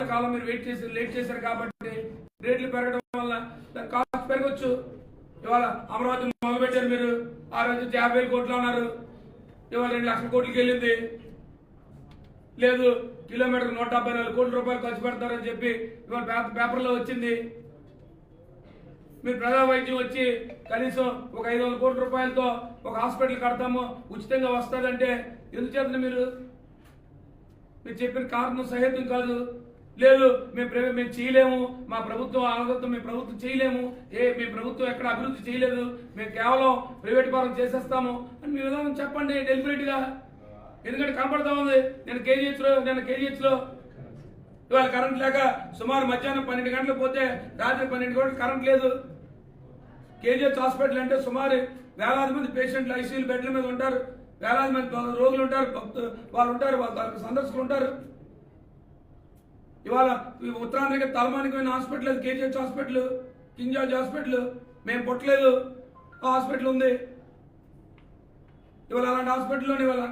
కాలం మీరు లేట్ చేశారు కాబట్టి రేట్లు పెరగడం వల్ల దాని కాస్ట్ పెరగచ్చు. ఇవాళ అమరావతి మొదలుపెట్టారు మీరు, ఆ రోజు 50,000 కోట్లు అన్నారు, ఇవాళ 2 లక్షల కోట్లకి వెళ్ళింది. లేదు కిలోమీటర్ 174 కోట్ల రూపాయలు ఖర్చు పెడతారని చెప్పి ఇవాళ పేపర్లో వచ్చింది. మీరు ప్రజా వైద్యం వచ్చి కనీసం ఒక 500 కోట్ల రూపాయలతో ఒక హాస్పిటల్ కడతాము, ఉచితంగా వస్తుందంటే ఎందుచేత మీరు చెప్పిన కారణం సహేతం కాదు. లేదు మేము చేయలేము, మా ప్రభుత్వం ఆలోచనతో మేము ప్రభుత్వం చేయలేము, మీ ప్రభుత్వం ఎక్కడ అభివృద్ధి చేయలేదు, మేము కేవలం ప్రైవేట్ పరం చేసేస్తాము అని మీ విధానం చెప్పండి డెలిబరేట్గా. ఎందుకంటే కనపడతా ఉంది. నేను కేజీహెచ్లో ఇవాళ కరెంట్ లేక సుమారు మధ్యాహ్నం 12 గంటలకు పోతే రాత్రి 12 గంటలకు కరెంట్ లేదు. కేజీహెచ్ హాస్పిటల్ అంటే సుమారు వేలాది మంది పేషెంట్లు ఐసీయూ బెడ్ల మీద ఉంటారు, వేలాది మంది రోగులు ఉంటారు, వాళ్ళు ఉంటారు, వాళ్ళ సందర్శకులు ఉంటారు. ఇవాళ ఉత్తరాంధ్రకి తలమానికమైన హాస్పిటల్ అది KGH hospital, king George hospital. మేము పుట్టలేదు, ఆ హాస్పిటల్ ఉంది. ఇవాళ అలాంటి హాస్పిటల్లోనే ఇవాళ